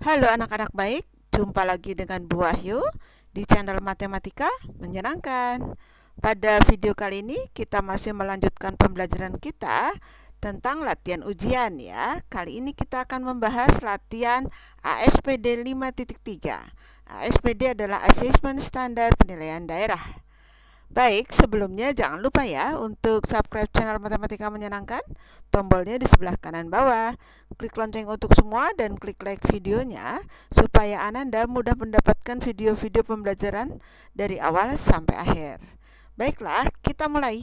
Halo anak-anak baik, jumpa lagi dengan Bu Wahyu di channel Matematika Menyenangkan. Pada video kali ini kita masih melanjutkan pembelajaran kita tentang latihan ujian ya. Kali ini kita akan membahas latihan ASPD 5.3. ASPD adalah Assessment Standar Penilaian Daerah. Baik, sebelumnya jangan lupa ya untuk subscribe channel Matematika Menyenangkan. Tombolnya di sebelah kanan bawah. Klik lonceng untuk semua dan klik like videonya supaya Ananda mudah mendapatkan video-video pembelajaran dari awal sampai akhir. Baiklah, kita mulai.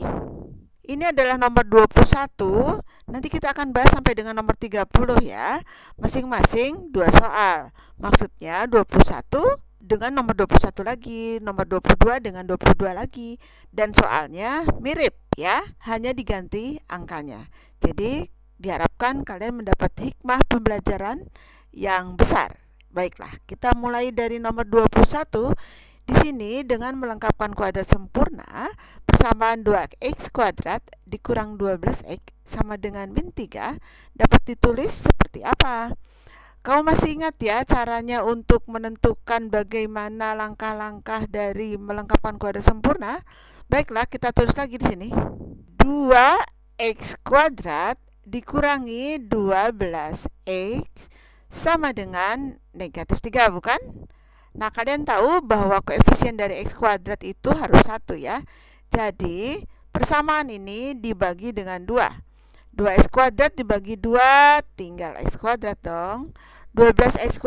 Ini adalah nomor 21. Nanti kita akan bahas sampai dengan nomor 30 ya. Masing-masing 2 soal. Maksudnya 21 dengan nomor 21 lagi, nomor 22 dengan 22 lagi. Dan soalnya mirip ya, hanya diganti angkanya. Jadi diharapkan kalian mendapat hikmah pembelajaran yang besar. Baiklah, kita mulai dari nomor 21. Di sini dengan melengkapkan kuadrat sempurna, persamaan 2x kuadrat dikurang 12x sama dengan min 3 dapat ditulis seperti apa? Kamu masih ingat ya caranya untuk menentukan bagaimana langkah-langkah dari melengkapkan kuadrat sempurna? Baiklah, kita tulis lagi di sini. 2x kuadrat dikurangi 12x sama dengan negatif 3, bukan? Nah, kalian tahu bahwa koefisien dari x kuadrat itu harus 1 ya. Jadi, persamaan ini dibagi dengan 2. 2x kuadrat dibagi 2, tinggal x kuadrat dong. 12x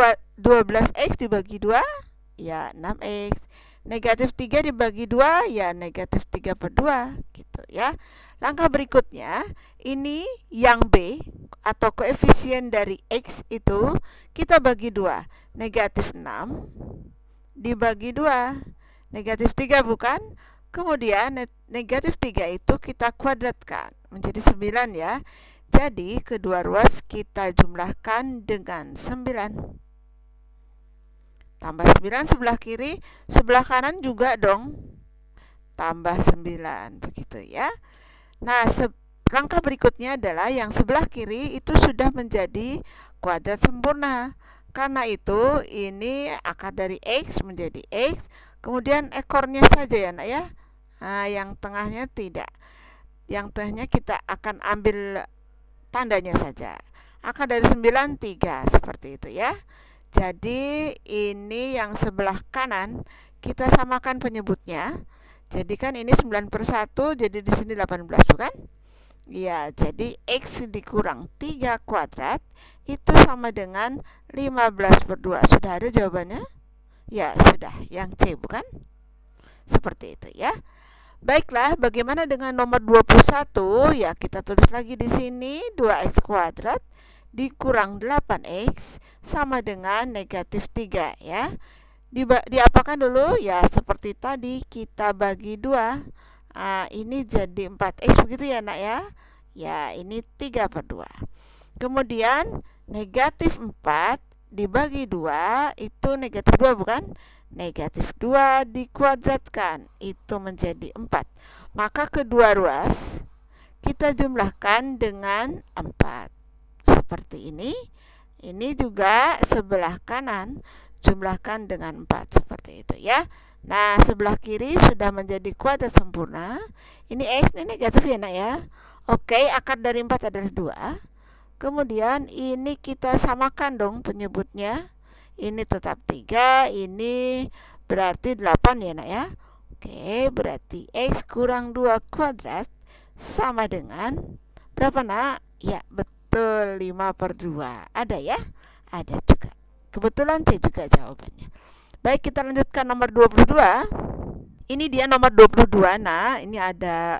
dibagi 2, ya 6x. Negatif 3 dibagi 2, ya negatif 3/2, gitu ya. Langkah berikutnya, ini yang B, atau koefisien dari x itu, kita bagi 2. Negatif 6 dibagi 2, negatif 3 bukan? Kemudian negatif 3 itu kita kuadratkan menjadi 9 ya. Jadi kedua ruas kita jumlahkan dengan 9. Tambah 9 sebelah kiri, sebelah kanan juga dong. Tambah 9, begitu ya. Nah, langkah berikutnya adalah yang sebelah kiri itu sudah menjadi kuadrat sempurna. Karena itu ini akar dari x menjadi x, kemudian ekornya saja ya nak ya. Nah, yang tengahnya tidak. Yang tengahnya kita akan ambil tandanya saja. Akar dari 9 3, seperti itu ya. Jadi ini yang sebelah kanan kita samakan penyebutnya. Jadi kan ini 9/1, jadi di sini 18 bukan? Ya, jadi x dikurang 3 kuadrat itu sama dengan 15/2. Sudah ada jawabannya? Ya, sudah. Yang C bukan? Seperti itu ya. Baiklah, bagaimana dengan nomor 21? Ya, kita tulis lagi di sini 2x kuadrat dikurang 8x sama dengan negatif 3 ya. Diapakan dulu? Ya, seperti tadi kita bagi 2. Ini jadi 4x begitu ya nak ya. Ya, ini 3/2. Kemudian negatif 4 dibagi 2 itu negatif 2 bukan? Negatif 2 dikuadratkan itu menjadi 4. Maka kedua ruas kita jumlahkan dengan 4. Seperti ini. Ini juga sebelah kanan jumlahkan dengan 4 seperti itu ya. Nah, sebelah kiri sudah menjadi kuadrat sempurna. Ini x, ini negatif ya nak ya. Oke, akar dari 4 adalah 2. Kemudian ini kita samakan dong penyebutnya. Ini tetap 3, ini berarti 8 ya nak ya. Oke, berarti x kurang 2 kuadrat sama dengan berapa nak? Ya, betul, 5/2. Ada ya? Ada juga. Kebetulan C juga jawabannya. Baik, kita lanjutkan nomor 22. Ini dia nomor 22. Nah, ini ada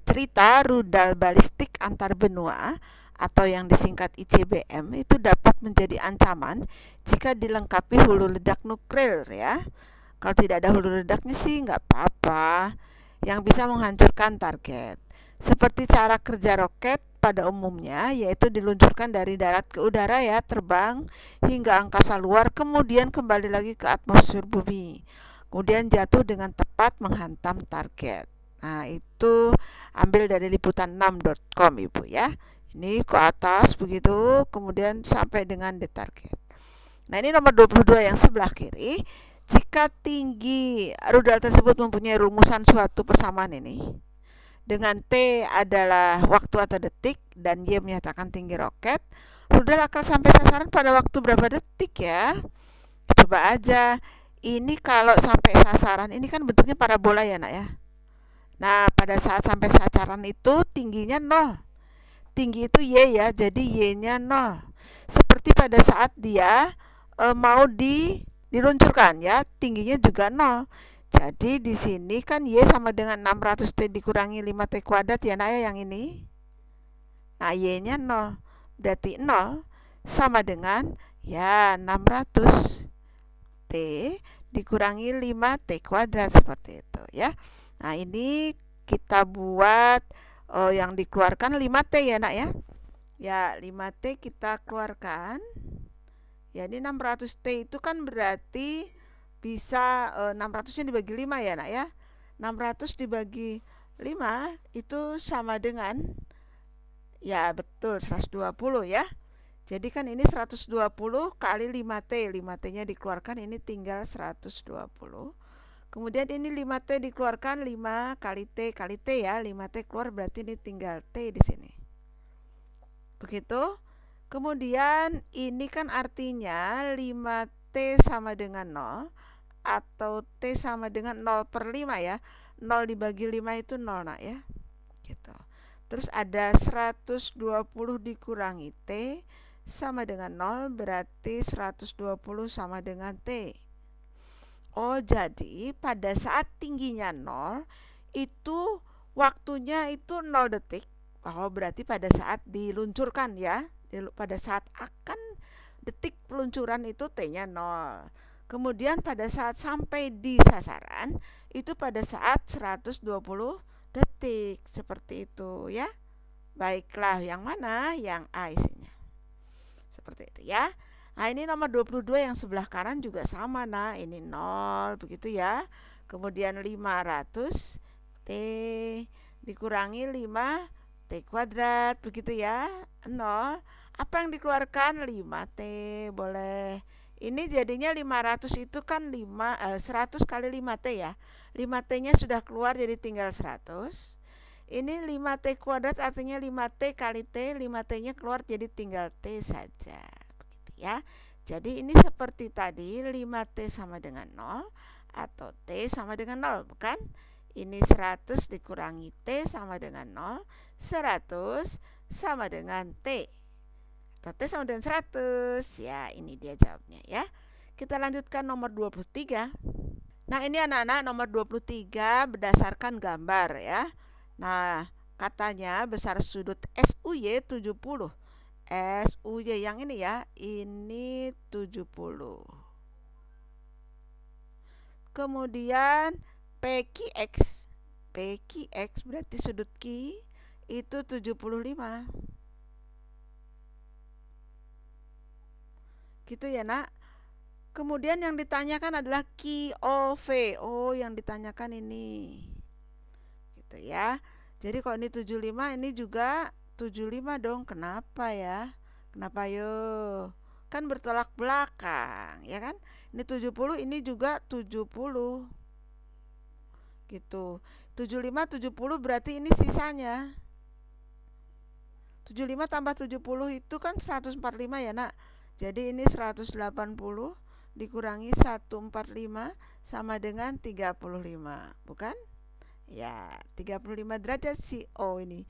cerita rudal balistik antar benua atau yang disingkat ICBM itu dapat menjadi ancaman jika dilengkapi hulu ledak nuklir ya. Kalau tidak ada hulu ledaknya sih nggak apa-apa, yang bisa menghancurkan target. Seperti cara kerja roket pada umumnya, yaitu diluncurkan dari darat ke udara ya, terbang hingga angkasa luar, kemudian kembali lagi ke atmosfer bumi. Kemudian jatuh dengan tepat menghantam target. Nah, itu ambil dari liputan6.com Ibu ya. Ini ke atas begitu, kemudian sampai dengan the target. Nah, ini nomor 22 yang sebelah kiri. Jika tinggi rudal tersebut mempunyai rumusan suatu persamaan ini, dengan T adalah waktu atau detik dan Y menyatakan tinggi roket, rudal akan sampai sasaran pada waktu berapa detik ya? Coba aja. Ini kalau sampai sasaran, ini kan bentuknya parabola ya nak ya. Nah, pada saat sampai sasaran itu tingginya 0. Tinggi itu Y ya, jadi Y-nya 0. Seperti pada saat dia mau diluncurkan ya, tingginya juga 0. Jadi di sini kan Y sama dengan 600T dikurangi 5T kuadrat ya nak ya yang ini. Nah, Y-nya 0. Berarti 0 sama dengan ya 600T dikurangi 5T kuadrat seperti itu ya. Nah, ini kita buat yang dikeluarkan 5T ya nak ya. Ya, 5T kita keluarkan. Ya, ini 600T itu kan berarti bisa 600-nya dibagi 5 ya nak ya. 600 dibagi 5 itu sama dengan ya betul 120 ya. Jadi kan ini 120 kali 5T. 5T-nya dikeluarkan, ini tinggal 120. Kemudian ini 5T dikeluarkan, 5 kali T kali T ya. 5T keluar berarti ini tinggal T di sini. Begitu. Kemudian ini kan artinya 5T sama dengan 0 atau T sama dengan 0/5 ya. 0 dibagi 5 itu 0 nak ya. Gitu. Terus ada 120 dikurangi T sama dengan 0, berarti 120 sama dengan T. Oh, jadi pada saat tingginya 0 itu waktunya itu 0 detik. Oh, berarti pada saat diluncurkan ya. Pada saat akan detik peluncuran itu T-nya 0. Kemudian pada saat sampai di sasaran itu pada saat 120 detik seperti itu ya. Baiklah, yang mana? Yang A isinya. Seperti itu ya. Nah, ini nomor 22 yang sebelah kanan juga sama nah. Ini 0 begitu ya. Kemudian 500 T dikurangi 5 T kuadrat begitu ya. 0. Apa yang dikeluarkan? 5T boleh. Ini jadinya 500 itu kan 100 kali 5T ya. 5T-nya sudah keluar jadi tinggal 100. Ini 5T kuadrat artinya 5T kali T. 5T-nya keluar jadi tinggal T saja. Begitu ya. Jadi ini seperti tadi 5T sama dengan 0 atau T sama dengan 0 bukan? Ini 100 dikurangi T sama dengan 0. 100 sama dengan T. Atau T sama dengan 100. Ya, ini dia jawabnya ya. Kita lanjutkan nomor 23. Nah, ini anak-anak nomor 23 berdasarkan gambar ya. Nah, katanya besar sudut SUY 70. SUY yang ini ya, ini 70. Kemudian PQX. PQX berarti sudut Q itu 75. Gitu ya, Nak. Kemudian yang ditanyakan adalah QOV. Oh, yang ditanyakan ini. Gitu ya. Jadi kalau ini 75, ini juga 75 dong. Kenapa ya? Kenapa yo? Kan bertolak belakang, ya kan? Ini 70, ini juga 70. Gitu. 75 70 berarti ini sisanya. 75 tambah 70 itu kan 145 ya, Nak. Jadi ini 180 dikurangi 145 sama dengan 35, bukan? Ya, 35 derajat CO ini.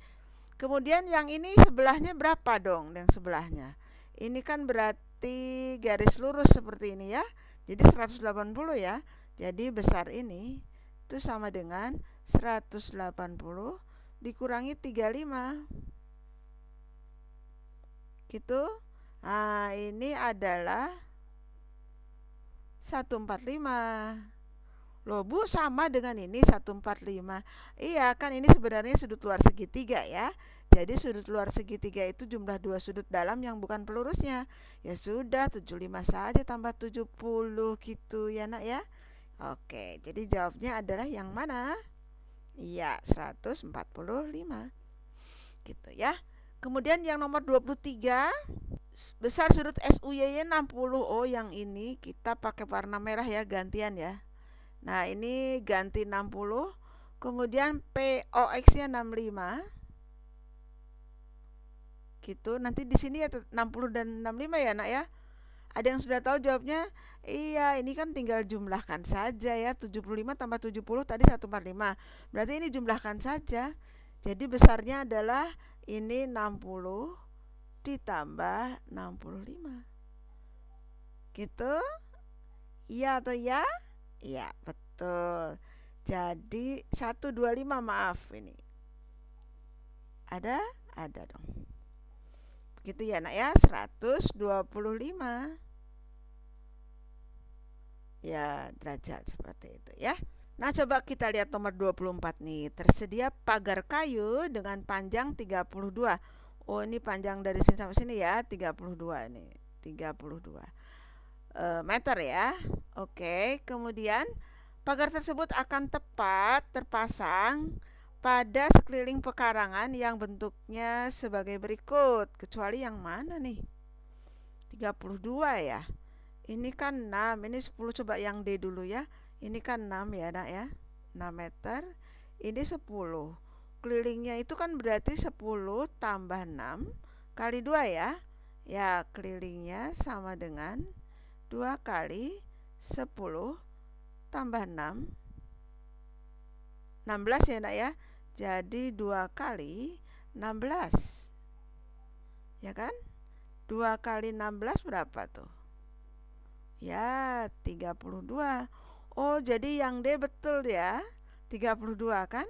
Kemudian yang ini sebelahnya berapa dong? Yang sebelahnya. Ini kan berarti garis lurus seperti ini ya. Jadi 180 ya. Jadi besar ini itu sama dengan 180 dikurangi 35. Gitu. Nah, ini adalah 145. Loh Bu, sama dengan ini 145. Iya kan, ini sebenarnya sudut luar segitiga ya. Jadi sudut luar segitiga itu jumlah dua sudut dalam yang bukan pelurusnya. Ya sudah, 75 saja tambah 70 gitu ya nak ya. Oke, jadi jawabnya adalah yang mana? Iya, 145. Gitu ya. Kemudian yang nomor 23, besar sudut SUY 60. Oh, yang ini kita pakai warna merah ya, gantian ya. Nah, ini ganti 60. Kemudian POX-nya 65. Gitu. Nanti di sini ya 60 dan 65 ya, Nak ya. Ada yang sudah tahu jawabnya? Iya, ini kan tinggal jumlahkan saja ya. 75 tambah 70 tadi 145. Berarti ini jumlahkan saja. Jadi besarnya adalah ini 60 ditambah 65. Gitu? Iya atau ya? Iya, betul. Jadi 125, maaf ini. Ada? Ada dong. Begitu ya, Nak ya. 125. Ya, derajat seperti itu ya. Nah, coba kita lihat nomor 24 nih. Tersedia pagar kayu dengan panjang 32. Oh, ini panjang dari sini sampai sini ya, 32 nih. 32 meter ya. Oke, kemudian pagar tersebut akan tepat terpasang pada sekeliling pekarangan yang bentuknya sebagai berikut. Kecuali yang mana nih? 32 ya. Ini kan 6, ini 10, coba yang D dulu ya. Ini kan 6 ya, Nak ya. 6 meter. Ini 10. Kelilingnya itu kan berarti 10 tambah 6 kali 2 ya. Ya, kelilingnya sama dengan 2 kali 10 tambah 6. 16 ya, Nak ya. Jadi 2 kali 16. Ya kan? 2 kali 16 berapa tuh? Ya, 32. Oh, jadi yang D betul ya. 32 kan?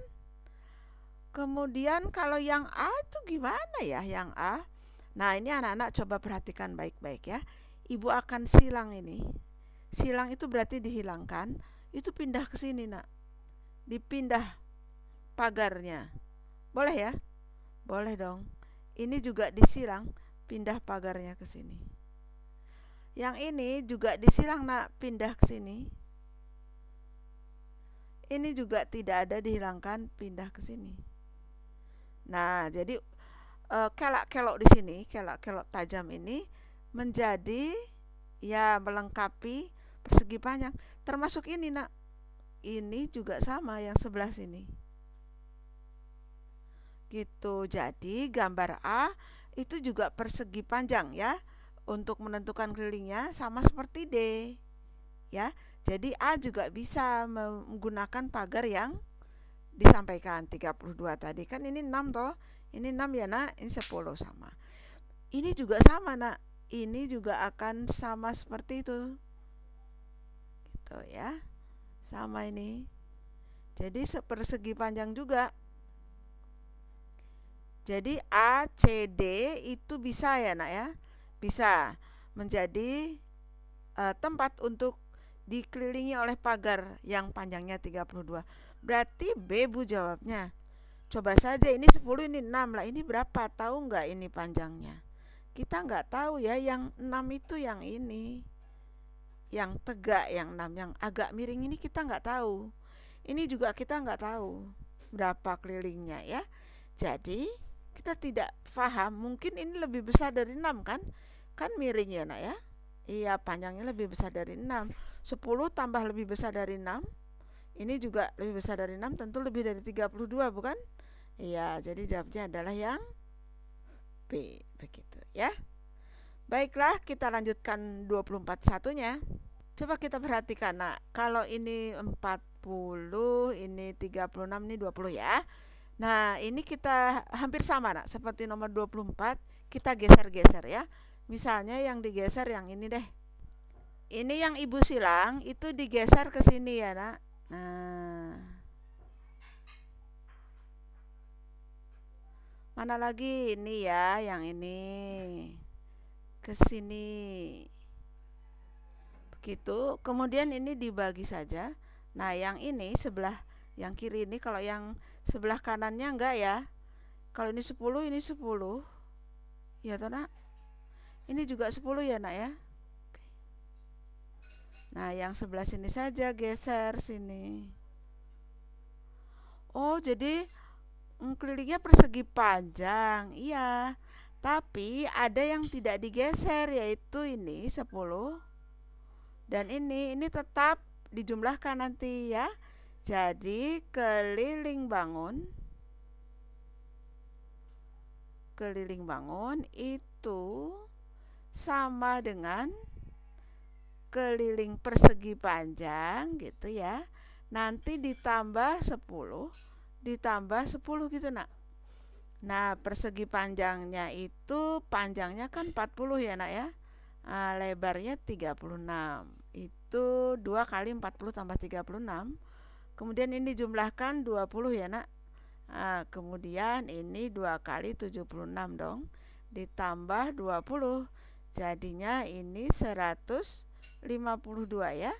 Kemudian kalau yang A itu gimana ya, yang A? Nah, ini anak-anak coba perhatikan baik-baik ya. Ibu akan silang ini. Silang itu berarti dihilangkan. Itu pindah ke sini, Nak. Dipindah pagarnya. Boleh ya? Boleh dong. Ini juga disilang, pindah pagarnya ke sini. Yang ini juga disilang, Nak, pindah ke sini. Ini juga tidak ada, dihilangkan, pindah ke sini. Nah, jadi kelak-kelok di sini, kelak-kelok tajam ini menjadi ya melengkapi persegi panjang. Termasuk ini, Nak. Ini juga sama yang sebelah sini. Gitu. Jadi gambar A itu juga persegi panjang ya. Untuk menentukan kelilingnya sama seperti D. Ya. Jadi A juga bisa menggunakan pagar yang disampaikan 32 tadi. Kan ini 6 toh. Ini 6 ya, Nak. Ini 10 sama. Ini juga sama, Nak. Ini juga akan sama seperti itu. Gitu ya. Sama ini. Jadi persegi panjang juga. Jadi A, C, D itu bisa ya, Nak ya. Bisa menjadi tempat untuk dikelilingi oleh pagar yang panjangnya 32. Berarti B, Bu, jawabnya. Coba saja, ini 10, ini 6 lah. Ini berapa? Tahu nggak ini panjangnya? Kita nggak tahu ya. Yang 6 itu yang ini. Yang tegak, yang 6. Yang agak miring ini kita nggak tahu. Ini juga kita nggak tahu berapa kelilingnya ya. Jadi kita tidak paham. Mungkin ini lebih besar dari 6 kan? Kan miring ya, Nak ya. Iya, panjangnya lebih besar dari 6. 10 tambah lebih besar dari 6. Ini juga lebih besar dari 6, tentu lebih dari 32, bukan? Iya, jadi jawabnya adalah yang B, begitu ya. Baiklah, kita lanjutkan 24 satunya. Coba kita perhatikan, Nak. Kalau ini 40, ini 36, ini 20 ya. Nah, ini kita hampir sama, Nak, seperti nomor 24. Kita geser-geser ya. Misalnya yang digeser yang ini deh. Ini yang Ibu silang itu digeser ke sini ya, Nak. Nah, mana lagi? Ini ya, yang ini ke sini. Begitu. Kemudian ini dibagi saja. Nah, yang ini sebelah yang kiri ini, kalau yang sebelah kanannya enggak ya. Kalau ini 10, ini 10. Ya toh, Nak? Ini juga 10 ya, Nak ya. Nah, yang sebelah sini saja geser sini. Oh, jadi kelilingnya persegi panjang. Iya. Tapi ada yang tidak digeser, yaitu ini 10 dan ini tetap dijumlahkan nanti ya. Jadi keliling bangun itu sama dengan keliling persegi panjang gitu ya. Nanti ditambah 10 gitu nak. Nah, persegi panjangnya itu panjangnya kan 40 ya nak ya. Lebarnya 36. Itu 2 kali 40 tambah 36. Kemudian ini jumlahkan 20 ya nak. Kemudian ini 2 kali 76 dong. Ditambah 20. Jadinya ini 152 ya.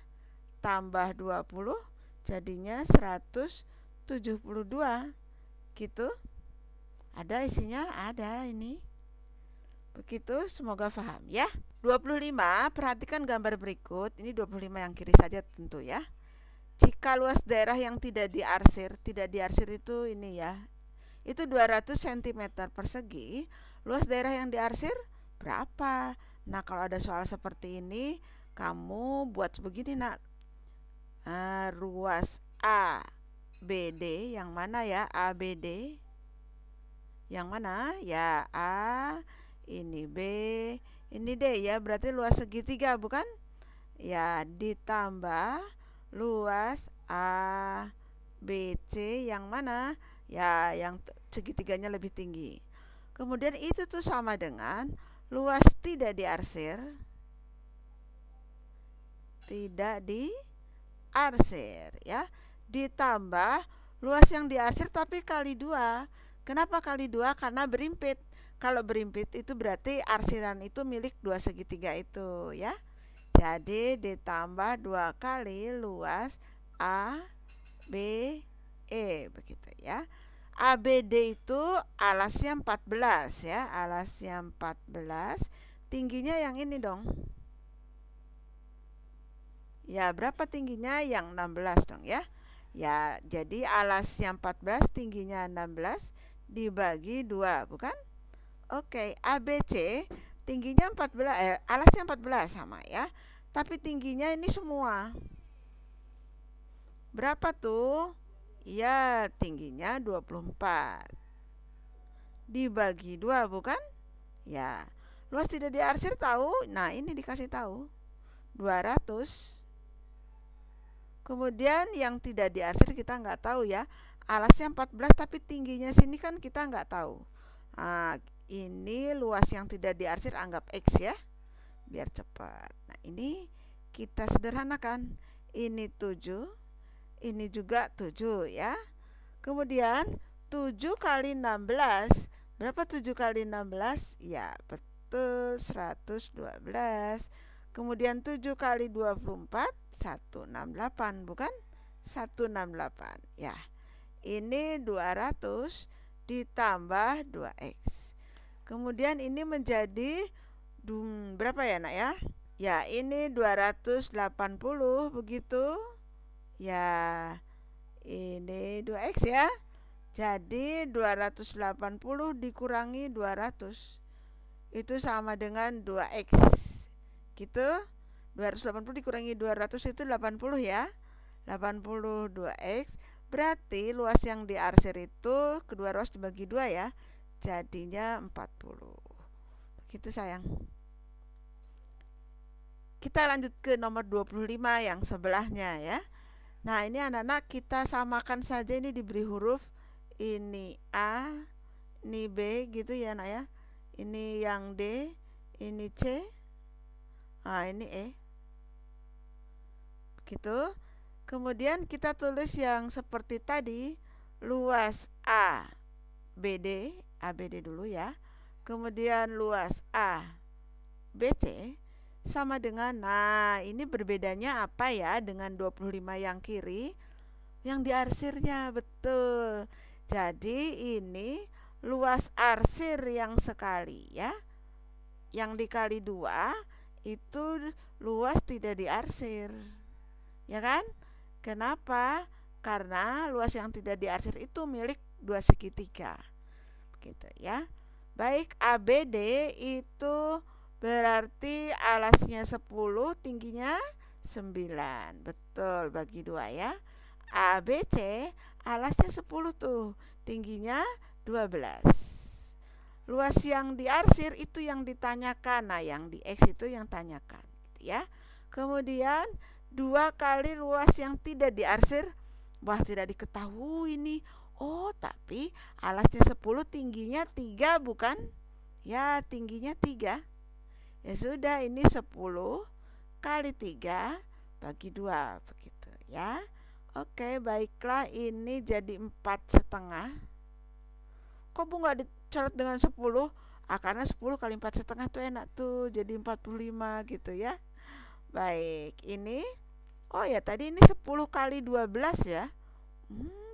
Tambah 20 jadinya 172. Gitu. Ada isinya? Ada ini. Begitu, semoga paham ya. 25, perhatikan gambar berikut. Ini 25 yang kiri saja tentu ya. Jika luas daerah yang tidak diarsir itu ini ya, itu 200 cm persegi, luas daerah yang diarsir berapa? Nah, kalau ada soal seperti ini, kamu buat begini nak. Ruas A, BD, yang mana ya ABD? Yang mana? Ya A, ini B, ini D ya, berarti luas segitiga bukan? Ya, ditambah luas A, B, C yang mana? Ya, yang segitiganya lebih tinggi. Kemudian itu tuh sama dengan luas tidak diarsir. Ya. Ditambah luas yang diarsir tapi kali 2. Kenapa kali 2? Karena berimpit. Kalau berimpit itu berarti arsiran itu milik 2 segitiga itu ya. Jadi ditambah 2 kali luas A, B, E begitu ya. ABD itu alasnya 14 ya, alasnya 14. Tingginya yang ini dong. Ya, berapa tingginya? Yang 16 dong ya. Ya, jadi alasnya 14, tingginya 16 dibagi 2, bukan? Oke, ABC tingginya 14, alasnya 14 sama ya. Tapi tingginya ini semua. Berapa tuh? Ya, tingginya 24. Dibagi 2 bukan? Ya. Luas tidak diarsir tahu? Nah, ini dikasih tahu. 200. Kemudian yang tidak diarsir kita nggak tahu ya. Alasnya 14 tapi tingginya sini kan kita nggak tahu. Nah, ini luas yang tidak diarsir anggap X ya. Biar cepat. Nah, ini kita sederhanakan. Ini 7. Ini juga 7 ya. Kemudian 7 kali 16. Berapa 7 kali 16? Ya, betul 112. Kemudian 7 kali 24 168 bukan? 168 ya. Ini 200 ditambah 2x. Kemudian ini menjadi berapa ya nak ya? Ya, ini 280 begitu. Ya, ini 2x ya. Jadi 280 dikurangi 200 itu sama dengan 2x. Gitu. 280 dikurangi 200 itu 80 ya. 80 2x. Berarti luas yang diarsir itu kedua ruas dibagi 2 ya. Jadinya 40. Begitu sayang. Kita lanjut ke nomor 25 yang sebelahnya ya. Nah, ini anak-anak kita samakan saja, ini diberi huruf. Ini A, ini B gitu ya nak ya. Ini yang D, ini C. Ini E. Gitu. Kemudian kita tulis yang seperti tadi, luas A, BD, ABD dulu ya. Kemudian luas A, BC sama dengan, nah ini berbedanya apa ya dengan 25 yang kiri? Yang diarsirnya, betul. Jadi ini luas arsir yang sekali ya. Yang dikali 2 itu luas tidak diarsir. Ya kan? Kenapa? Karena luas yang tidak diarsir itu milik 2 segitiga. Begitu ya. Baik, ABD itu berarti alasnya 10, tingginya 9. Betul, bagi 2 ya. ABC alasnya 10 tuh, tingginya 12. Luas yang diarsir itu yang ditanyakan. Nah, yang di X itu yang tanyakan, gitu ya. Kemudian 2 kali luas yang tidak diarsir. Wah, tidak diketahui nih. Oh, tapi alasnya 10, tingginya 3 bukan? Ya, tingginya 3. Ya sudah, ini 10 kali 3 bagi 2 begitu ya. Oke, baiklah, ini jadi 4,5. Kok Bu nggak dicoret dengan 10? Karena 10 kali 4,5 tuh enak tuh, jadi 45 gitu ya. Baik, ini oh ya, tadi ini 10 kali 12 ya.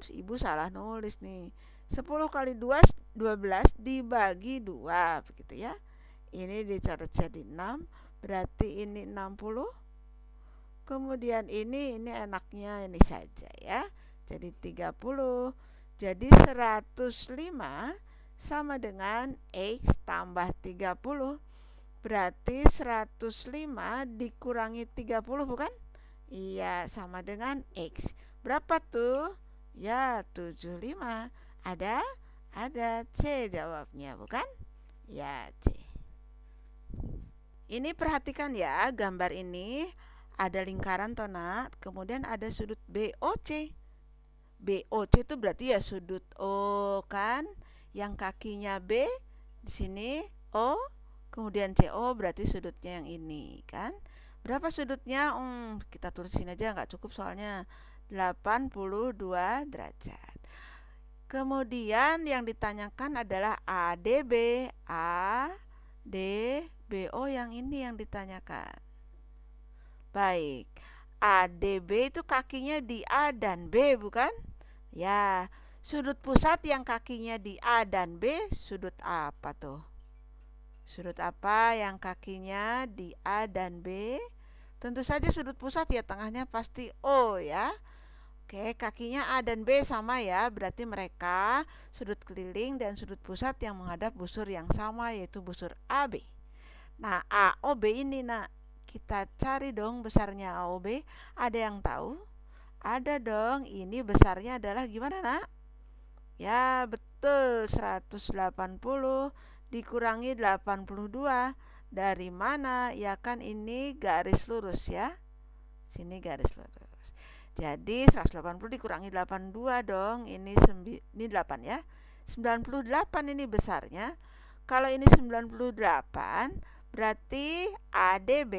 Ibu salah nulis nih. 10 kali 2 12 dibagi 2 begitu ya. Ini dicoret jadi 6, berarti ini 60. Kemudian ini enaknya ini saja ya. Jadi 30. Jadi 105 sama dengan X tambah 30. Berarti 105 dikurangi 30 bukan? Iya, sama dengan X. Berapa tuh? Ya, 75. Ada? Ada. C jawabnya, bukan? Ya, C. Ini perhatikan ya, gambar ini ada lingkaran tona, kemudian ada sudut BOC. BOC itu berarti ya sudut O kan, yang kakinya B di sini O, kemudian CO berarti sudutnya yang ini kan. Berapa sudutnya? Kita tulisin aja, nggak cukup soalnya 82 derajat. Kemudian yang ditanyakan adalah ADB, ADBO, yang ini yang ditanyakan. Baik, ADB itu kakinya di A dan B bukan? Ya, sudut pusat yang kakinya di A dan B, sudut apa tuh? Sudut apa yang kakinya di A dan B? Tentu saja sudut pusat ya, tengahnya pasti O ya. Oke, kakinya A dan B sama ya, berarti mereka sudut keliling dan sudut pusat yang menghadap busur yang sama, yaitu busur AB. Nah, AOB ini nak, kita cari dong besarnya AOB. Ada yang tahu? Ada dong, ini besarnya adalah gimana nak? Ya betul, 180 dikurangi 82. Dari mana? Ya kan ini garis lurus ya. Sini garis lurus. Jadi 180 dikurangi 82 dong. Ini 8 ya. 98 ini besarnya. Kalau ini 98, berarti ADB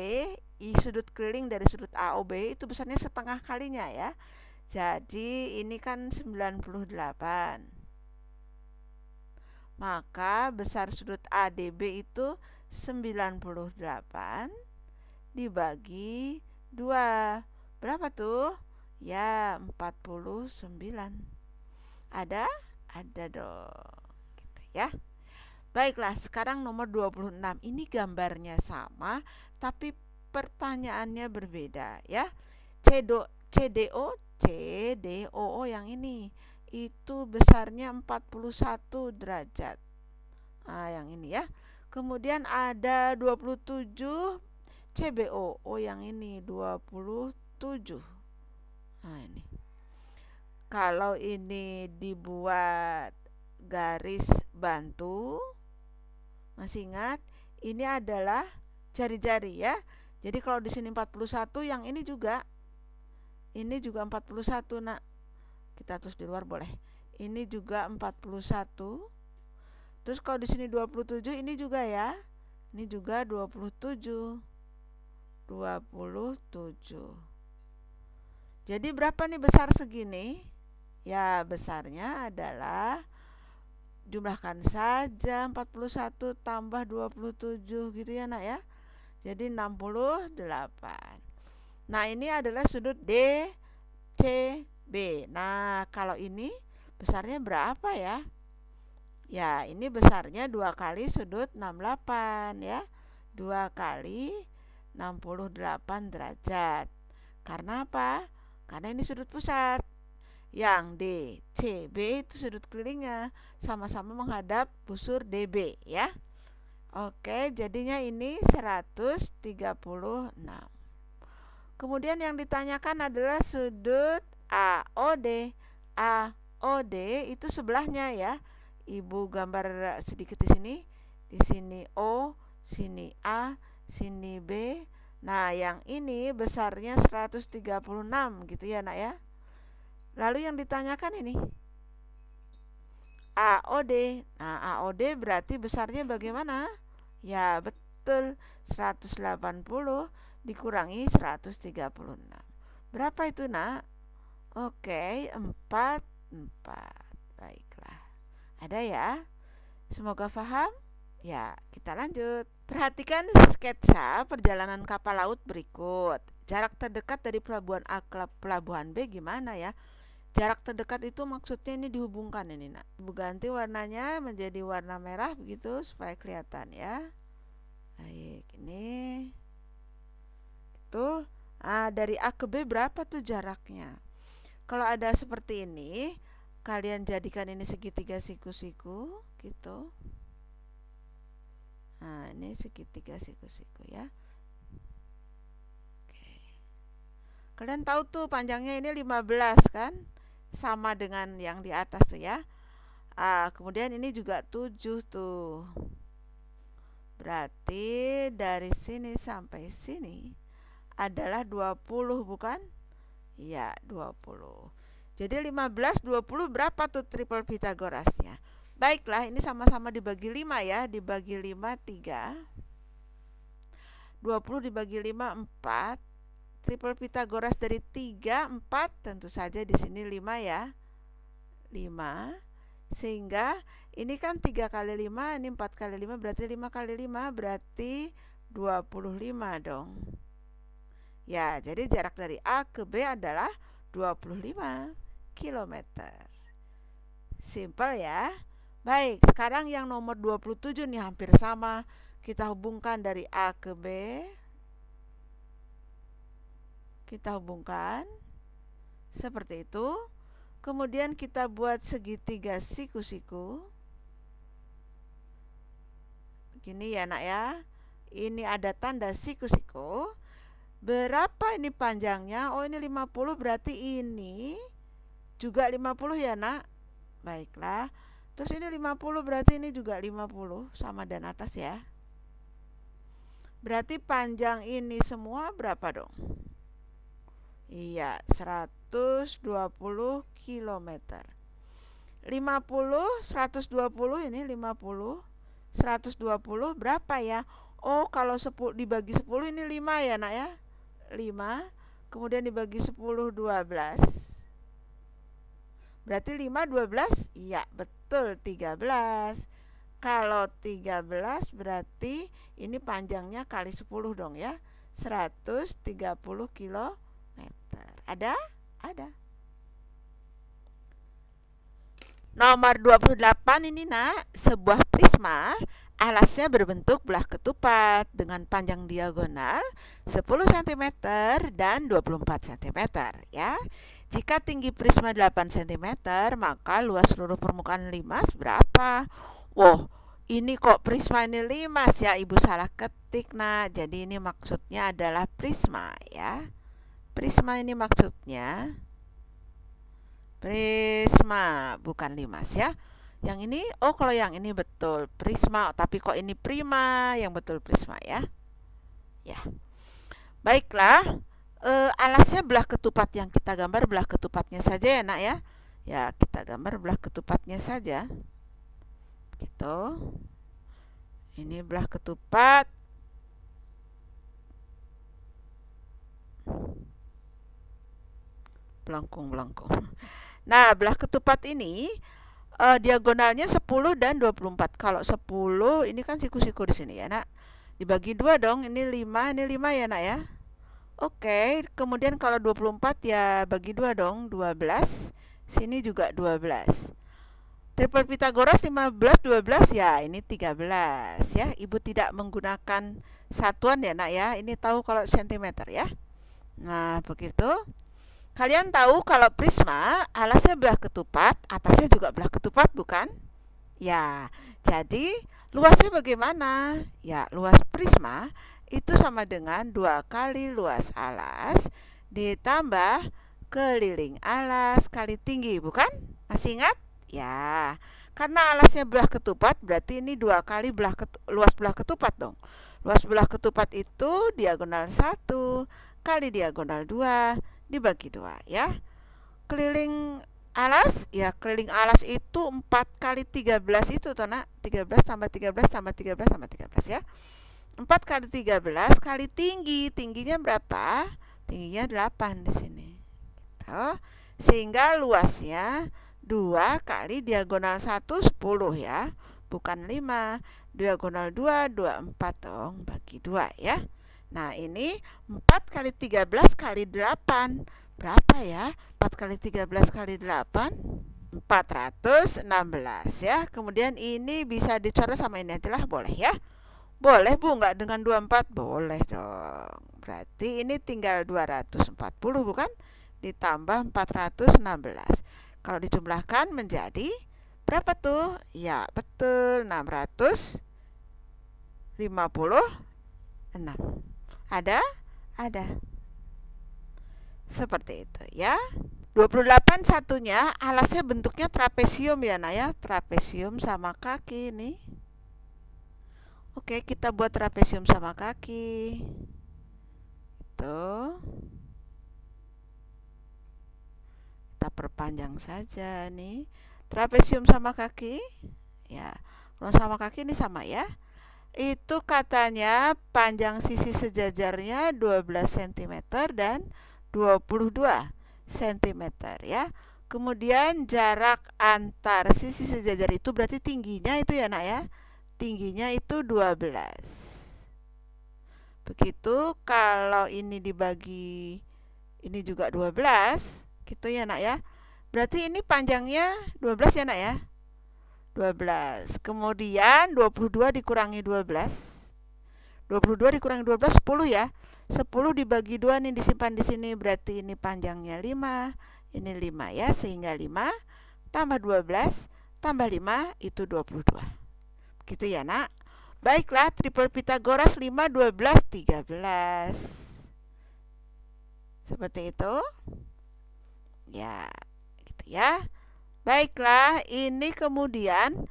sudut keliling dari sudut AOB itu besarnya setengah kalinya ya. Jadi ini kan 98. Maka besar sudut ADB itu 98 dibagi 2. Berapa tuh? Ya, 49. Ada? Ada dong. Gitu ya. Baiklah, sekarang nomor 26. Ini gambarnya sama, tapi pertanyaannya berbeda ya. CDO yang ini itu besarnya 41 derajat. Nah, yang ini ya. Kemudian ada 27 CBO. Yang ini 27. Nah, ini. Kalau ini dibuat garis bantu, masih ingat? Ini adalah jari-jari ya. Jadi kalau di sini 41, yang ini juga 41 nak. Kita tulis di luar boleh. Ini juga 41. Terus kalau di sini 27, ini juga ya. Ini juga 27. 27. Jadi berapa nih besar segini? Ya, besarnya adalah, jumlahkan saja 41 tambah 27 gitu ya nak ya. Jadi 68. Nah, ini adalah sudut DCB. Nah, kalau ini besarnya berapa ya? Ya, ini besarnya 2 kali sudut 68 ya. 2 kali 68 derajat. Karena apa? Karena ini sudut pusat. yang DCB itu sudut kelilingnya sama-sama menghadap busur DB ya. Oke, jadinya ini 136. Kemudian yang ditanyakan adalah sudut AOD. AOD itu sebelahnya ya. Ibu gambar sedikit di sini. Di sini O, sini A, sini B. Nah, yang ini besarnya 136 gitu ya, Nak ya. Lalu yang ditanyakan ini AOD. Nah, AOD berarti besarnya bagaimana? Ya, betul. 180 dikurangi 136. Berapa itu, Nak? Oke, 4. Baiklah. Ada ya? Semoga paham. Ya, kita lanjut. Perhatikan sketsa perjalanan kapal laut berikut. Jarak terdekat dari pelabuhan A ke pelabuhan B gimana ya? Jarak terdekat itu maksudnya ini dihubungkan ini, Nak. Ibu ganti warnanya menjadi warna merah begitu supaya kelihatan ya. Baik, ini tuh. Dari A ke B berapa tuh jaraknya? Kalau ada seperti ini, kalian jadikan ini segitiga siku-siku gitu. Nah, ini segitiga siku-siku ya. Oke. Kalian tahu tuh panjangnya ini 15 kan? Sama dengan yang di atas tuh ya. Kemudian ini juga 7 tuh. Berarti dari sini sampai sini adalah 20 bukan? Iya, 20. Jadi 15, 20 berapa tuh triple Pitagorasnya? Baiklah, ini sama-sama dibagi 5 ya. Dibagi 5, 3. 20 dibagi 5, 4. Triple Pitagoras dari 3, 4. Tentu saja di sini 5 ya. 5. Sehingga ini kan 3 kali 5, ini 4 kali 5, berarti 5 kali 5 berarti 25 dong. Ya, jadi jarak dari A ke B adalah 25 km. Simple ya. Baik, sekarang yang nomor 27 nih hampir sama. Kita hubungkan dari A ke B. Kita hubungkan seperti itu. Kemudian kita buat segitiga siku-siku. Begini ya, Nak ya. Ini ada tanda siku-siku. Berapa ini panjangnya? Oh, ini 50, berarti ini juga 50 ya, Nak. Baiklah. Terus ini 50, berarti ini juga 50, sama dan atas ya. Berarti panjang ini semua berapa dong? Iya, 120 km. 50, 120, ini 50, 120 berapa ya? Oh, kalau 10 dibagi 10 ini 5 ya, Nak ya. 5, kemudian dibagi 10, 12. Berarti 5, 12? Iya, betul, 13. Kalau 13 berarti ini panjangnya kali 10 dong ya. 130 km. Ada? Ada. Nomor 28 ini, Nak, sebuah prisma alasnya berbentuk belah ketupat dengan panjang diagonal 10 cm dan 24 cm ya. Jika tinggi prisma 8 cm, maka luas seluruh permukaan limas berapa? Wow, ini kok prisma ini limas ya, Ibu salah ketik, Nah. Jadi ini maksudnya adalah prisma ya. Prisma ini maksudnya prisma, bukan limas ya. Yang ini, oh kalau yang ini betul prisma, tapi kok ini prima, yang betul prisma ya. Ya. Baiklah, alasnya belah ketupat, yang kita gambar belah ketupatnya saja ya, Nak ya. Ya, kita gambar belah ketupatnya saja. Gitu. Ini belah ketupat. Belangkung. Nah, belah ketupat ini diagonalnya 10 dan 24. Kalau 10 ini kan siku-siku di sini ya, Nak. Dibagi 2 dong. Ini 5 ya, Nak ya. Oke, kemudian kalau 24 ya bagi 2 dong. 12. Sini juga 12. Triple Pitagoras 15, 12 ya, ini 13 ya. Ibu tidak menggunakan satuan ya, Nak ya. Ini tahu kalau sentimeter ya. Nah, begitu. Kalian tahu kalau prisma alasnya belah ketupat, atasnya juga belah ketupat, bukan? Ya, jadi luasnya bagaimana? Ya, luas prisma itu sama dengan 2 kali luas alas ditambah keliling alas kali tinggi, bukan? Masih ingat? Ya, karena alasnya belah ketupat berarti ini 2 kali luas belah ketupat dong. Luas belah ketupat itu diagonal 1 kali diagonal 2 dibagi 2 ya. Keliling alas, ya keliling alas itu 4 kali 13 itu toh nak. 13 tambah 13 tambah 13 tambah 13 ya. 4 kali 13 kali tinggi. Tingginya berapa? Tingginya 8 di sini. Tuh. Sehingga luasnya 2 kali diagonal 1 10 ya. Bukan 5. Diagonal 2 24 dong, bagi 2 ya. Nah, ini 4 kali 13 kali 8. Berapa ya? 4 kali 13 kali 8? 416 ya. Kemudian ini bisa dicoret sama ini aja lah, boleh ya. Boleh Bu, nggak dengan 24? Boleh dong. Berarti ini tinggal 240 bukan? Ditambah 416. Kalau dijumlahkan menjadi berapa tuh? Ya, betul, 656. Ada? Ada. Seperti itu ya. 28 satunya alasnya bentuknya trapesium ya nak ya. Trapesium sama kaki nih. Oke, kita buat trapesium sama kaki. Itu. Kita perpanjang saja nih. Trapesium sama kaki. Ya, kalau sama kaki ini sama ya. Itu katanya panjang sisi sejajarnya 12 cm dan 22 cm ya. Kemudian jarak antar sisi sejajar itu berarti tingginya itu ya nak ya. Tingginya itu 12. Begitu kalau ini dibagi ini juga 12 gitu ya nak ya. Berarti ini panjangnya 12 ya nak ya. 12. Kemudian 22 dikurangi 12. 22 dikurangi 12 10 ya. 10 dibagi 2 nih disimpan di sini, berarti ini panjangnya 5, ini 5 ya, sehingga 5 tambah 12 tambah 5 itu 22. Gitu ya nak. Baiklah, triple Pitagoras 5 12 13. Seperti itu. Ya, gitu ya. Baiklah, ini kemudian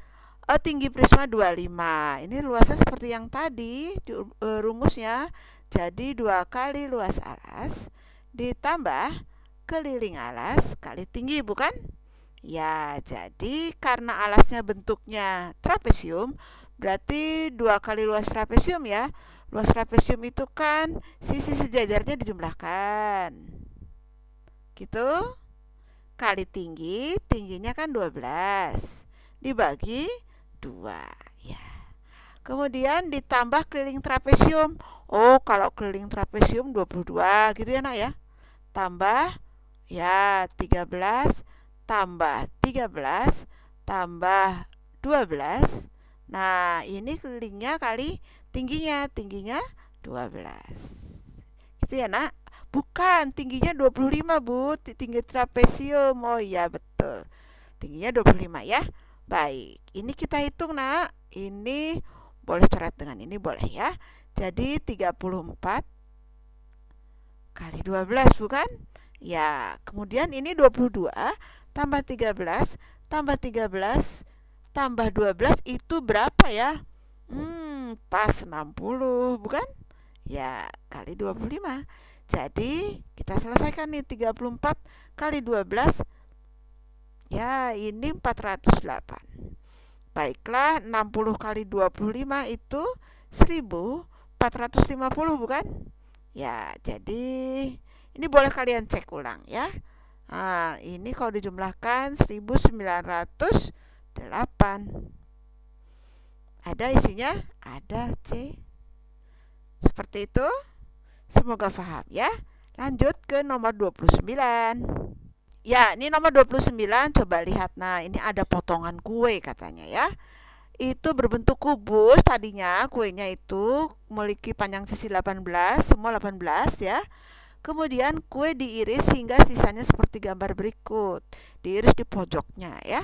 tinggi prisma 25. Ini luasnya seperti yang tadi rumusnya. Jadi 2 kali luas alas ditambah keliling alas kali tinggi, bukan? Ya, jadi karena alasnya bentuknya trapesium, berarti 2 kali luas trapesium ya. Luas trapesium itu kan sisi sejajarnya dijumlahkan. Gitu. Kali tinggi, tingginya kan 12 dibagi 2 ya. Kemudian ditambah keliling trapesium. Oh, kalau keliling trapesium 22 gitu ya nak ya. Tambah ya 13 tambah 13 tambah 12. Nah, ini kelilingnya kali tingginya. Tingginya 12. Gitu ya nak. Bukan, tingginya 25 Bu, tinggi trapesium. Oh iya betul, tingginya 25 ya. Baik, ini kita hitung nak. Ini boleh coret dengan ini boleh ya. Jadi 34 kali 12 bukan? Ya, kemudian ini 22 tambah 13 tambah 13 tambah 12 itu berapa ya? Pas 60 bukan? Ya, kali 25. Jadi kita selesaikan nih 34 kali 12. Ya, ini 408. Baiklah, 60 kali 25 itu 1450 bukan? Ya, jadi ini boleh kalian cek ulang ya. Nah, ini kalau dijumlahkan 1908. Ada isinya? Ada C. Seperti itu. Semoga paham ya. Lanjut ke nomor 29. Ya, ini nomor 29, coba lihat. Nah, ini ada potongan kue katanya ya. Itu berbentuk kubus tadinya, kuenya itu memiliki panjang sisi 18, semua 18 ya. Kemudian kue diiris hingga sisanya seperti gambar berikut. Diiris di pojoknya ya.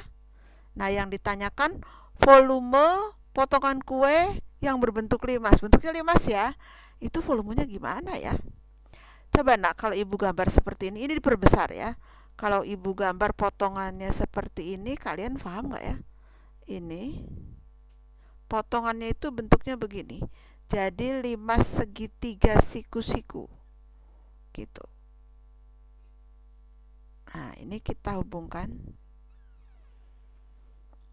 Nah, yang ditanyakan volume potongan kue yang berbentuk limas. Bentuknya limas ya. Itu volumenya gimana ya? Coba nak, kalau ibu gambar seperti ini diperbesar ya. Kalau ibu gambar potongannya seperti ini, kalian paham nggak ya? Ini potongannya itu bentuknya begini. Jadi limas segitiga siku-siku. Gitu. Nah, ini kita hubungkan.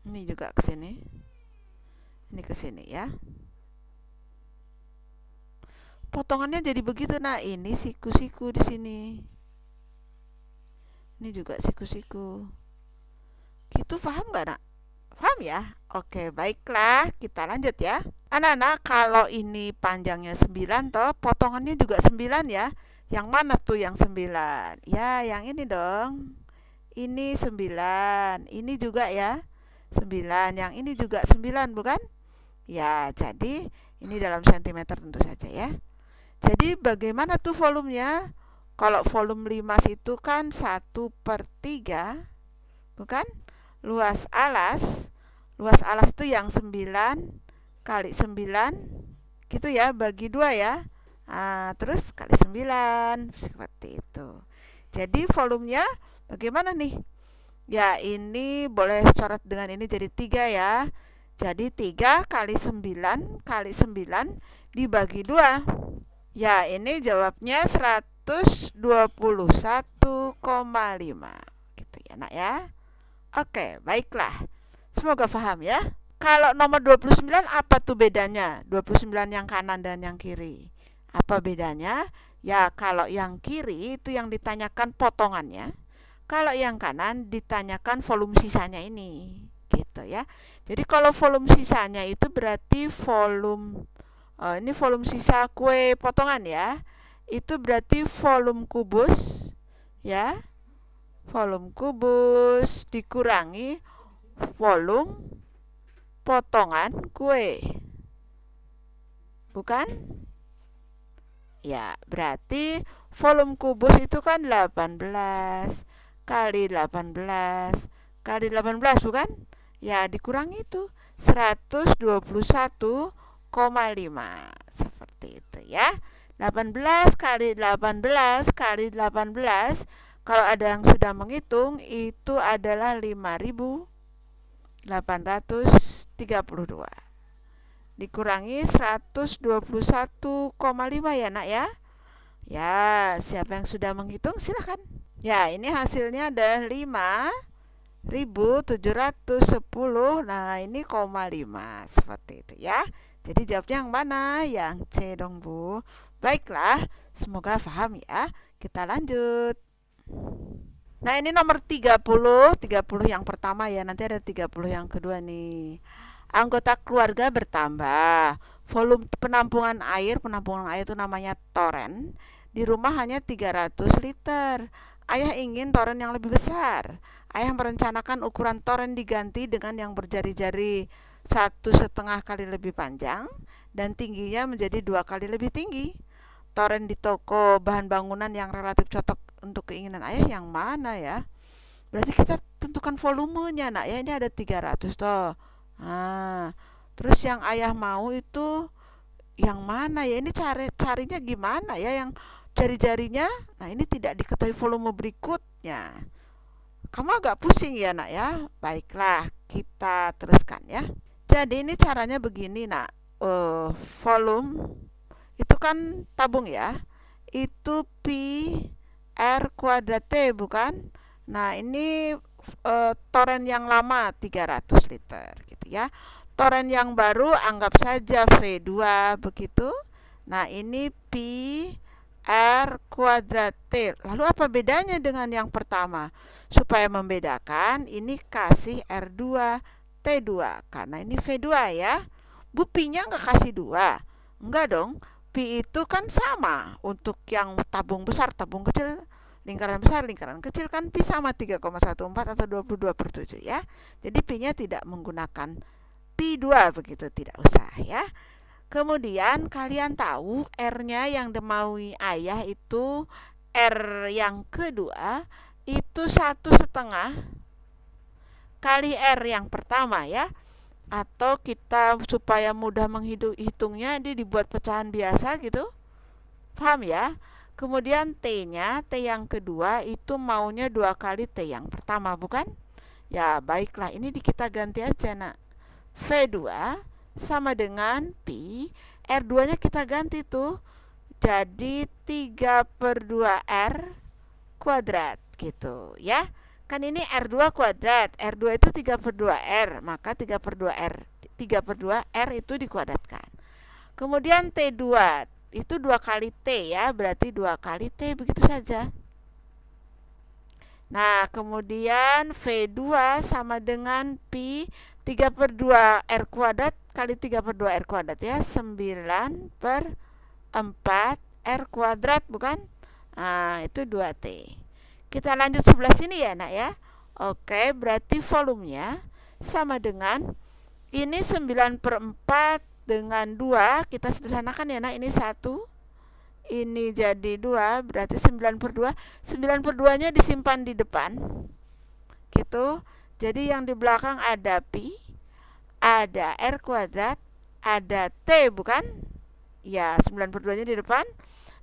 Ini juga ke sini. Ini ke sini ya. Potongannya jadi begitu. Nah, ini siku-siku di sini. Ini juga siku-siku. Gitu, paham nggak nak? Paham ya? Oke, baiklah, kita lanjut ya. Anak-anak, kalau ini panjangnya 9 toh, potongannya juga 9 ya. Yang mana tuh yang 9? Ya, yang ini dong. Ini 9. Ini juga ya. 9. Yang ini juga 9, bukan? Ya, jadi ini dalam sentimeter tentu saja ya. Jadi bagaimana tuh volumenya? Kalau volume limas itu kan 1/3, bukan? Luas alas itu yang 9 kali 9 gitu ya, bagi 2 ya. Nah, terus kali 9 seperti itu. Jadi volumenya bagaimana nih? Ya, ini boleh coret dengan ini jadi 3 ya. Jadi 3 kali 9 kali 9 dibagi 2. Ya, ini jawabnya 121,5 gitu ya nak ya. Oke, baiklah. Semoga paham ya. Kalau nomor 29 apa tuh bedanya? 29 yang kanan dan yang kiri. Apa bedanya? Ya, kalau yang kiri itu yang ditanyakan potongannya. Kalau yang kanan ditanyakan volume sisanya ini. Gitu ya. Jadi kalau volume sisanya itu berarti volume ini volume sisa kue potongan ya. Itu berarti volume kubus ya. Volume kubus dikurangi volume potongan kue. Bukan? Ya, berarti volume kubus itu kan 18 kali 18 kali 18, bukan? Ya, dikurangi itu 121,5. Seperti itu ya. 18 kali 18 kali 18, kalau ada yang sudah menghitung, itu adalah 5.832 dikurangi 121,5 ya nak ya. Ya, siapa yang sudah menghitung silahkan. Ya, ini hasilnya ada 5.710. Nah, ini 5 seperti itu ya. Jadi jawabnya yang mana? Yang C dong Bu. Baiklah, semoga paham ya. Kita lanjut. Nah, ini nomor 30 yang pertama ya. Nanti ada 30 yang kedua nih. Anggota keluarga bertambah. Volume penampungan air itu namanya toren. Di rumah hanya 300 liter. Ayah ingin toren yang lebih besar. Ayah merencanakan ukuran toren diganti dengan yang berjari-jari 1,5 kali lebih panjang dan tingginya menjadi 2 kali lebih tinggi. Toren di toko bahan bangunan yang relatif cocok untuk keinginan ayah yang mana ya? Berarti kita tentukan volumenya nak ya. Ini ada 300 toh. Nah, terus yang ayah mau itu yang mana ya? Ini carinya gimana ya? Yang jari-jarinya, nah ini tidak diketahui volume berikutnya. Kamu agak pusing ya nak ya? Baiklah, kita teruskan ya. Jadi ini caranya begini nak. Volume itu kan tabung ya. Itu pi R kuadrat T, bukan? Nah, ini toren yang lama 300 liter gitu ya. Toren yang baru anggap saja V2 begitu. Nah, ini pi R kuadrat T. Lalu apa bedanya dengan yang pertama? Supaya membedakan, ini kasih R2 T2 karena ini V2 ya. Bu, pi-nya nggak kasih 2. Enggak dong. Pi itu kan sama untuk yang tabung besar, tabung kecil, lingkaran besar, lingkaran kecil kan pi sama 3,14 atau 22/7 ya. Jadi pi-nya tidak menggunakan pi 2 begitu, tidak usah ya. Kemudian kalian tahu R-nya yang dimaui ayah itu R yang kedua itu 1,5 kali R yang pertama ya. Atau kita supaya mudah menghitungnya, ini dibuat pecahan biasa gitu. Paham ya? Kemudian T-nya, T yang kedua itu maunya 2 kali T yang pertama, bukan? Ya, baiklah, ini kita ganti aja, nak. V2 sama dengan Pi, R2-nya kita ganti tuh. Jadi 3/2R kuadrat gitu ya. Kan ini R2 kuadrat, R2 itu 3/2R, maka 3/2R. 3/2R itu dikuadratkan. Kemudian T2 itu 2 kali T ya, berarti 2 kali T, begitu saja. Nah, kemudian V2 sama dengan Pi 3/2R kuadrat kali 3/2R kuadrat ya, 9/4R kuadrat, bukan? Nah, itu 2T. Kita lanjut sebelah sini ya, nak ya. Oke, berarti volumenya sama dengan ini 9/4 dengan 2, kita sederhanakan ya, nak. Ini 1, ini jadi 2, berarti 9/2. 9/2-nya disimpan di depan gitu. Jadi yang di belakang ada Pi, ada R kuadrat, ada T, bukan? Ya, 9/2-nya di depan.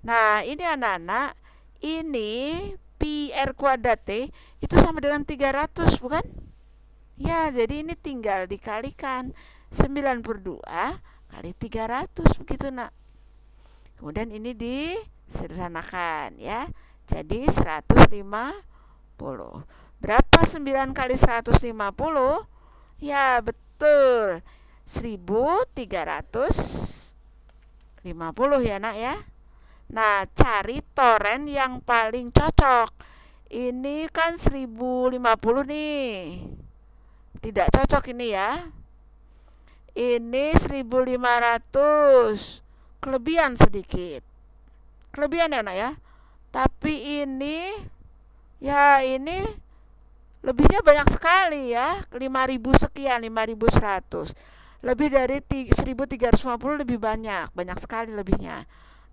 Nah, ini anak-anak, ini Pi R kuadrat T itu sama dengan 300, bukan? Ya, jadi ini tinggal dikalikan 92 kali 300, begitu, nak. Kemudian ini disederhanakan ya. Jadi 150. Berapa 9 kali 150? Ya, betul. 1350 ya, nak ya. Nah, cari toren yang paling cocok. Ini kan 1050 nih. Tidak cocok ini ya. Ini 1500. Kelebihan sedikit. Kelebihan ya, nak ya. Tapi ini ya, ini lebihnya banyak sekali ya. 5000 sekian, 5100. Lebih dari 1350 lebih banyak. Banyak sekali lebihnya.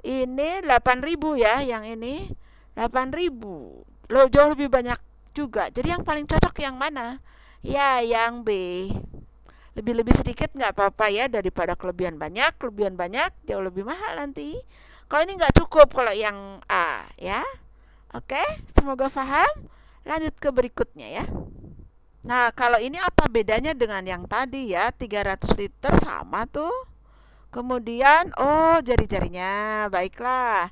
Ini 8000 ya, yang ini 8000. Jauh lebih banyak juga. Jadi yang paling cocok yang mana? Ya, yang B. Lebih-lebih sedikit nggak apa-apa ya, daripada kelebihan banyak jauh lebih mahal nanti. Kalau ini nggak cukup kalau yang A ya. Oke, semoga paham. Lanjut ke berikutnya ya. Nah, kalau ini apa bedanya dengan yang tadi ya? 300 liter sama tuh. Kemudian, jari-jarinya. Baiklah.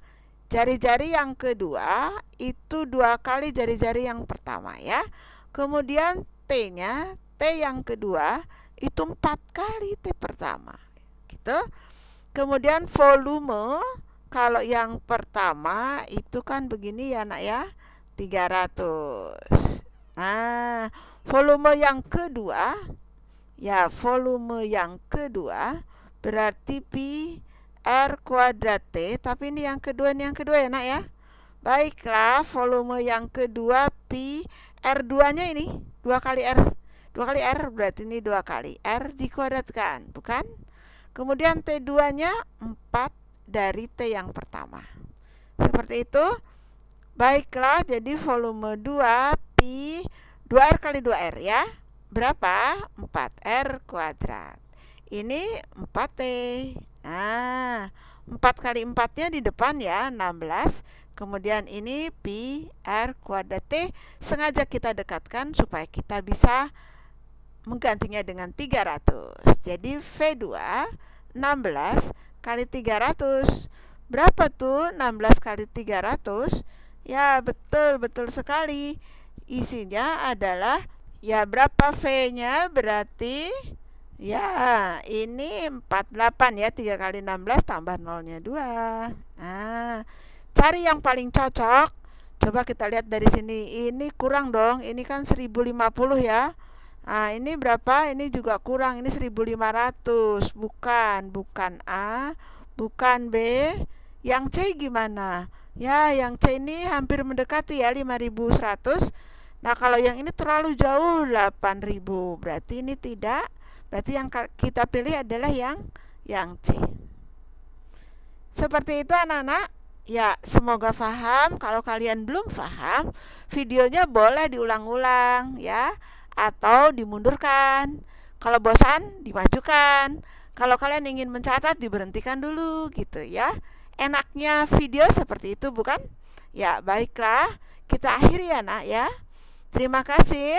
Jari-jari yang kedua itu 2 kali jari-jari yang pertama ya. Kemudian T-nya, T yang kedua itu 4 kali T pertama gitu. Kemudian volume kalau yang pertama itu kan begini ya, nak ya, 300. Nah, volume yang kedua ya, volume yang kedua berarti Pi R kuadrat T, tapi ini yang kedua ya, nak ya. Baiklah, volume yang kedua Pi R2-nya ini 2 kali R. 2 kali R berarti ini 2 kali R dikuadratkan, bukan? Kemudian T2-nya 4 dari T yang pertama. Seperti itu. Baiklah, jadi volume 2 Pi 2R kali 2R ya. Berapa? 4R kuadrat. Ini 4T. Nah, 4 kali 4-nya di depan ya, 16. Kemudian ini Pi R kuadrat T. Sengaja kita dekatkan supaya kita bisa menggantinya dengan 300. Jadi V2 16 kali 300. Berapa tuh 16 kali 300? Ya, betul sekali. Isinya adalah ya, berapa V-nya? Berarti ya, ini 48 ya, 3 kali 16 tambah nolnya 2. Nah, cari yang paling cocok. Coba kita lihat dari sini. Ini kurang dong. Ini kan 1050 ya. Nah, ini berapa? Ini juga kurang. Ini 1500. Bukan A, bukan B. Yang C gimana? Ya, yang C ini hampir mendekati ya, 5100. Nah, kalau yang ini terlalu jauh, 8000. Berarti ini tidak. Berarti yang kita pilih adalah yang C. Seperti itu, anak-anak. Ya, semoga paham. Kalau kalian belum paham, videonya boleh diulang-ulang ya, atau dimundurkan. Kalau bosan, dimajukan. Kalau kalian ingin mencatat, diberhentikan dulu gitu ya. Enaknya video seperti itu, bukan? Ya, baiklah. Kita akhiri ya, Nak ya. Terima kasih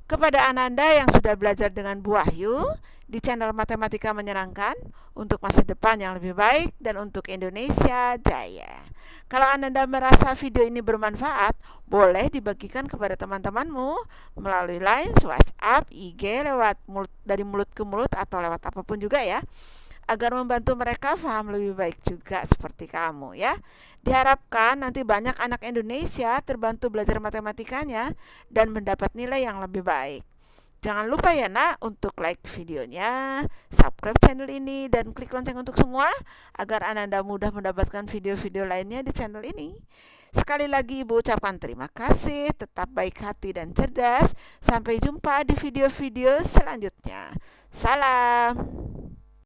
kepada Ananda yang sudah belajar dengan Bu Wahyu di channel Matematika Menyenangkan untuk masa depan yang lebih baik dan untuk Indonesia Jaya. Kalau Ananda merasa video ini bermanfaat, boleh dibagikan kepada teman-temanmu melalui Line, WhatsApp, IG, lewat dari mulut ke mulut atau lewat apapun juga ya, agar membantu mereka paham lebih baik juga seperti kamu ya. Diharapkan nanti banyak anak Indonesia terbantu belajar matematikanya dan mendapat nilai yang lebih baik. Jangan lupa ya nak untuk like videonya, subscribe channel ini, dan klik lonceng untuk semua agar Ananda mudah mendapatkan video-video lainnya di channel ini. Sekali lagi Ibu ucapkan terima kasih, tetap baik hati dan cerdas. Sampai jumpa di video-video selanjutnya. Salam.